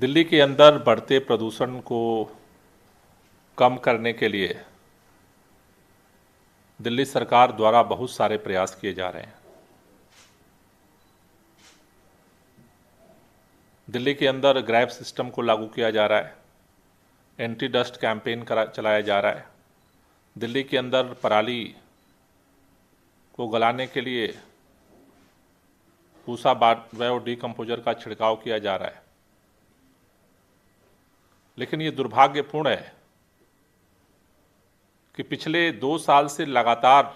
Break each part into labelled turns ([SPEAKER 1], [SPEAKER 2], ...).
[SPEAKER 1] दिल्ली के अंदर बढ़ते प्रदूषण को कम करने के लिए दिल्ली सरकार द्वारा बहुत सारे प्रयास किए जा रहे हैं। दिल्ली के अंदर ग्रैब सिस्टम को लागू किया जा रहा है, एंटी डस्ट कैंपेन चलाया जा रहा है। दिल्ली के अंदर पराली को गलाने के लिए पूसा बायो डिकम्पोजर का छिड़काव किया जा रहा है। लेकिन ये दुर्भाग्यपूर्ण है कि पिछले 2 साल से लगातार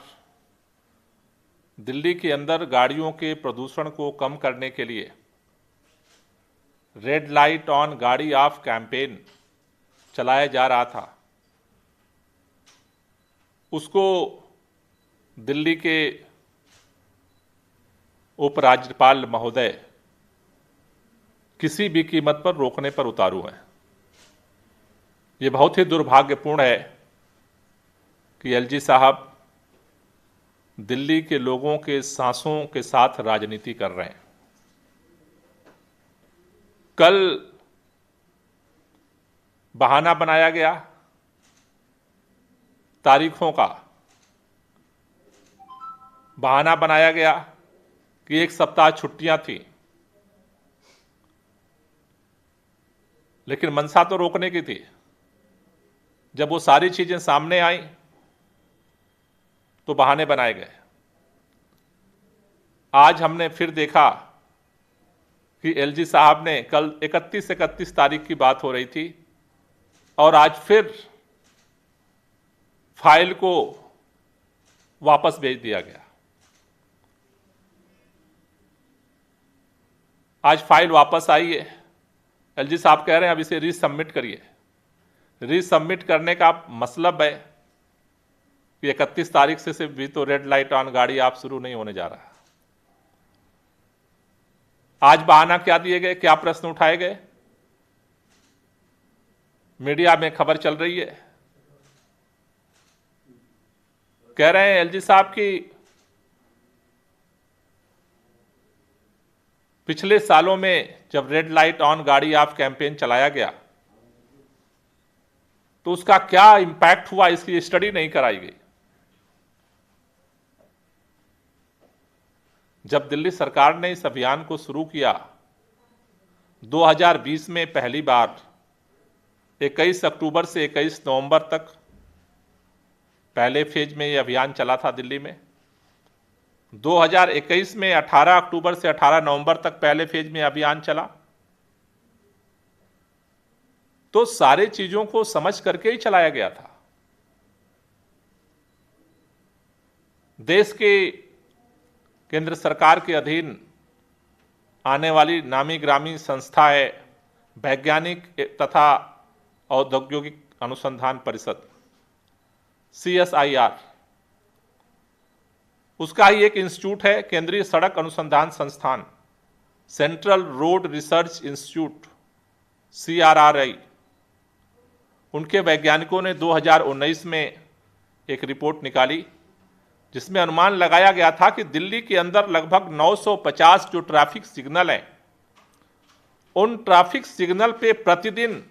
[SPEAKER 1] दिल्ली के अंदर गाड़ियों के प्रदूषण को कम करने के लिए रेड लाइट ऑन गाड़ी ऑफ कैंपेन चलाया जा रहा था। उसको दिल्ली के उपराज्यपाल महोदय किसी भी कीमत पर रोकने पर उतारू हैं। ये बहुत ही दुर्भाग्यपूर्ण है कि एलजी साहब दिल्ली के लोगों के सांसों के साथ राजनीति कर रहे हैं। कल बहाना बनाया गया तारीखों का, बहाना बनाया गया कि 1 सप्ताह छुट्टियां थी, लेकिन मंशा तो रोकने की थी। जब वो सारी चीजें सामने आई तो बहाने बनाए गए। आज हमने फिर देखा कि एलजी साहब ने कल 31 तारीख की बात हो रही थी और आज फिर फाइल को वापस भेज दिया गया। आज फाइल वापस आई है। एलजी साहब कह रहे हैं अब इसे रीसबमिट करिए। रीसबमिट करने का मतलब है कि 31 तारीख से भी तो रेड लाइट ऑन गाड़ी आप शुरू नहीं होने जा रहा। आज बहाना क्या दिए गए, क्या प्रश्न उठाए गए? मीडिया में खबर चल रही है, कह रहे हैं एलजी साहब की पिछले सालों में जब रेड लाइट ऑन गाड़ी ऑफ कैंपेन चलाया गया तो उसका क्या इंपैक्ट हुआ, इसकी स्टडी नहीं कराई गई। जब दिल्ली सरकार ने इस अभियान को शुरू किया 2020 में पहली बार 21 अक्टूबर से 21 नवंबर तक पहले फेज में यह अभियान चला था दिल्ली में। 2021 में 18 अक्टूबर से 18 नवंबर तक पहले फेज में अभियान चला। तो सारे चीजों को समझ करके ही चलाया गया था। देश के केंद्र सरकार के अधीन आने वाली नामी ग्रामी संस्था है वैज्ञानिक तथा औद्योगिक अनुसंधान परिषद, CSIR। उसका ही एक इंस्टीट्यूट है केंद्रीय सड़क अनुसंधान संस्थान, central road research institute, CRRI। उनके वैज्ञानिकों ने 2019 में एक रिपोर्ट निकाली जिसमें अनुमान लगाया गया था कि दिल्ली के अंदर लगभग 950 जो ट्रैफिक सिग्नल हैं, उन ट्रैफिक सिग्नल पे प्रतिदिन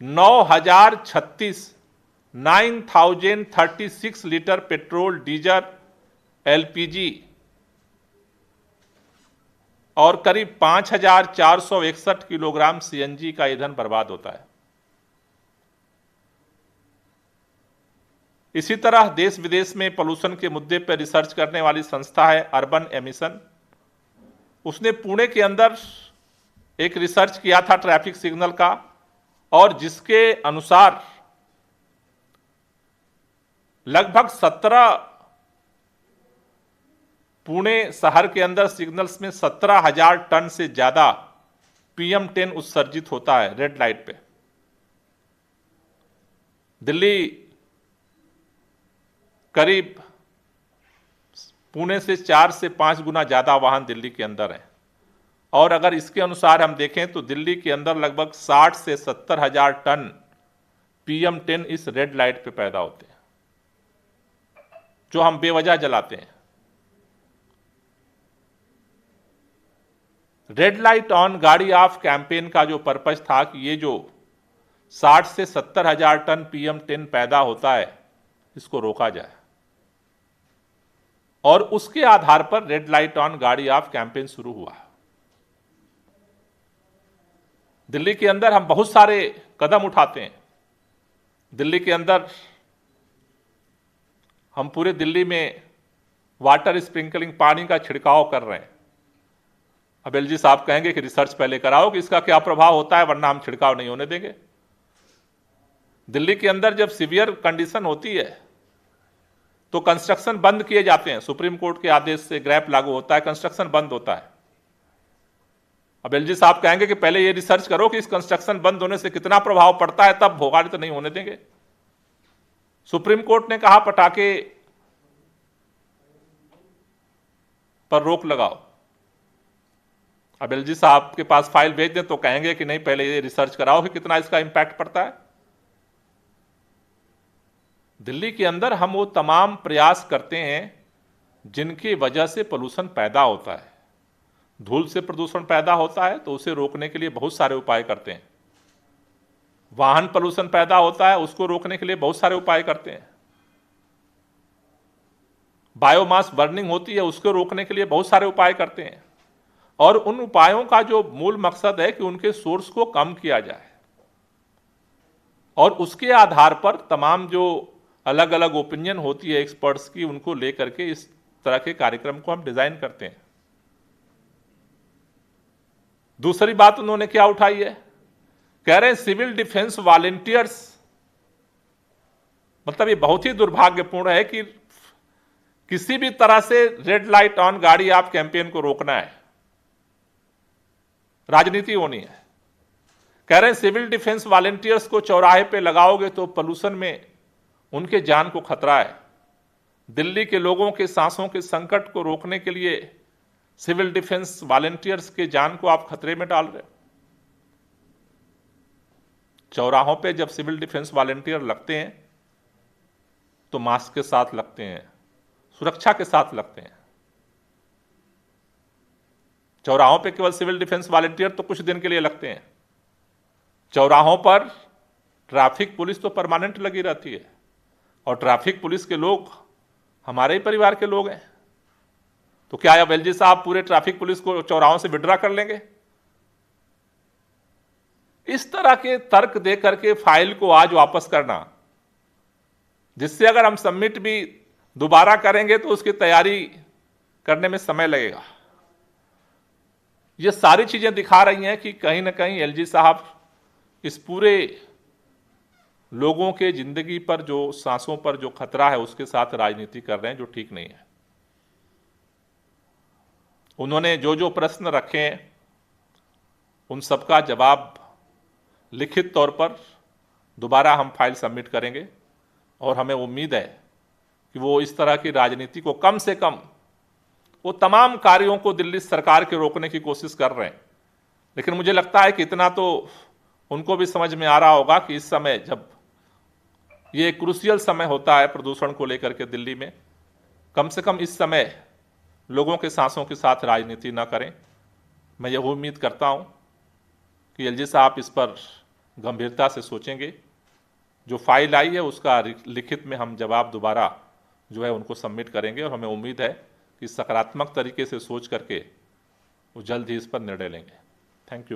[SPEAKER 1] 9036 लीटर पेट्रोल, डीजल, LPG और करीब 5461 किलोग्राम CNG का ईंधन बर्बाद होता है। इसी तरह देश विदेश में पोल्यूशन के मुद्दे पर रिसर्च करने वाली संस्था है अर्बन एमिशन। उसने पुणे के अंदर एक रिसर्च किया था ट्रैफिक सिग्नल का, और जिसके अनुसार लगभग 17 पुणे शहर के अंदर सिग्नल्स में 17,000 टन से ज्यादा PM10 उत्सर्जित होता है रेड लाइट पे। दिल्ली करीब पुणे से 4 से 5 गुना ज्यादा वाहन दिल्ली के अंदर है, और अगर इसके अनुसार हम देखें तो दिल्ली के अंदर लगभग 60 से 70,000 टन PM10 इस रेड लाइट पे पैदा होते हैं, जो हम बेवजह जलाते हैं। रेड लाइट ऑन गाड़ी ऑफ कैंपेन का जो पर्पज था कि ये जो 60 से 70 हजार टन PM10 पैदा होता है इसको रोका जाए, और उसके आधार पर रेड लाइट ऑन गाड़ी ऑफ कैंपेन शुरू हुआ। दिल्ली के अंदर हम बहुत सारे कदम उठाते हैं। दिल्ली के अंदर हम पूरे दिल्ली में वाटर स्प्रिंकलिंग, पानी का छिड़काव कर रहे हैं। अब एलजी साहब कहेंगे कि रिसर्च पहले कराओ कि इसका क्या प्रभाव होता है, वरना हम छिड़काव नहीं होने देंगे। दिल्ली के अंदर जब सीवियर कंडीशन होती है तो कंस्ट्रक्शन बंद किए जाते हैं। सुप्रीम कोर्ट के आदेश से ग्रैप लागू होता है, कंस्ट्रक्शन बंद होता है। अब एलजी साहब कहेंगे कि पहले ये रिसर्च करो कि इस कंस्ट्रक्शन बंद होने से कितना प्रभाव पड़ता है, तब होगा, तो नहीं होने देंगे। सुप्रीम कोर्ट ने कहा पटाखे पर रोक लगाओ। अब एलजी साहब के पास फाइल भेज दें तो कहेंगे कि नहीं, पहले ये रिसर्च कराओ कि कितना इसका इंपैक्ट पड़ता है। दिल्ली के अंदर हम वो तमाम प्रयास करते हैं जिनकी वजह से पोल्यूशन पैदा होता है। धूल से प्रदूषण पैदा होता है तो उसे रोकने के लिए बहुत सारे उपाय करते हैं। वाहन पोल्यूशन पैदा होता है, उसको रोकने के लिए बहुत सारे उपाय करते हैं। बायोमास बर्निंग होती है, उसको रोकने के लिए बहुत सारे उपाय करते हैं। और उन उपायों का जो मूल मकसद है कि उनके सोर्स को कम किया जाए, और उसके आधार पर तमाम जो अलग अलग ओपिनियन होती है एक्सपर्ट्स की, उनको लेकर के इस तरह के कार्यक्रम को हम डिजाइन करते हैं। दूसरी बात उन्होंने क्या उठाई है, कह रहे हैं सिविल डिफेंस वॉलेंटियर्स। मतलब ये बहुत ही दुर्भाग्यपूर्ण है कि किसी भी तरह से रेड लाइट ऑन गाड़ी ऑफ कैंपेन को रोकना है, राजनीति होनी है। कह रहे हैं सिविल डिफेंस वॉलेंटियर्स को चौराहे पे लगाओगे तो पोल्यूशन में उनके जान को खतरा है। दिल्ली के लोगों के सांसों के संकट को रोकने के लिए सिविल डिफेंस वॉलेंटियर्स के जान को आप खतरे में डाल रहे हो। चौराहों पे जब सिविल डिफेंस वॉलेंटियर लगते हैं तो मास्क के साथ लगते हैं, सुरक्षा के साथ लगते हैं। चौराहों पे केवल सिविल डिफेंस वॉलेंटियर तो कुछ दिन के लिए लगते हैं। चौराहों पर ट्रैफिक पुलिस तो परमानेंट लगी रहती है, और ट्रैफिक पुलिस के लोग हमारे ही परिवार के लोग हैं। तो क्या अब एलजी साहब पूरे ट्रैफिक पुलिस को चौराहों से विड्रा कर लेंगे? इस तरह के तर्क दे करके फाइल को आज वापस करना, जिससे अगर हम सबमिट भी दोबारा करेंगे तो उसकी तैयारी करने में समय लगेगा। ये सारी चीजें दिखा रही हैं कि कहीं ना कहीं एलजी साहब इस पूरे लोगों के जिंदगी पर, जो सांसों पर जो खतरा है, उसके साथ राजनीति कर रहे हैं, जो ठीक नहीं है। उन्होंने जो जो प्रश्न रखे हैं उन सबका जवाब लिखित तौर पर दोबारा हम फाइल सबमिट करेंगे, और हमें उम्मीद है कि वो इस तरह की राजनीति को, कम से कम वो तमाम कार्यों को दिल्ली सरकार के रोकने की कोशिश कर रहे हैं। लेकिन मुझे लगता है कि इतना तो उनको भी समझ में आ रहा होगा कि इस समय, जब ये क्रूशियल समय होता है प्रदूषण को लेकर के दिल्ली में, कम से कम इस समय लोगों के सांसों के साथ राजनीति ना करें। मैं यह उम्मीद करता हूं कि एलजी साहब इस पर गंभीरता से सोचेंगे। जो फाइल आई है उसका लिखित में हम जवाब दोबारा जो है उनको सबमिट करेंगे, और हमें उम्मीद है कि सकारात्मक तरीके से सोच करके वो जल्द ही इस पर निर्णय लेंगे। Thank you.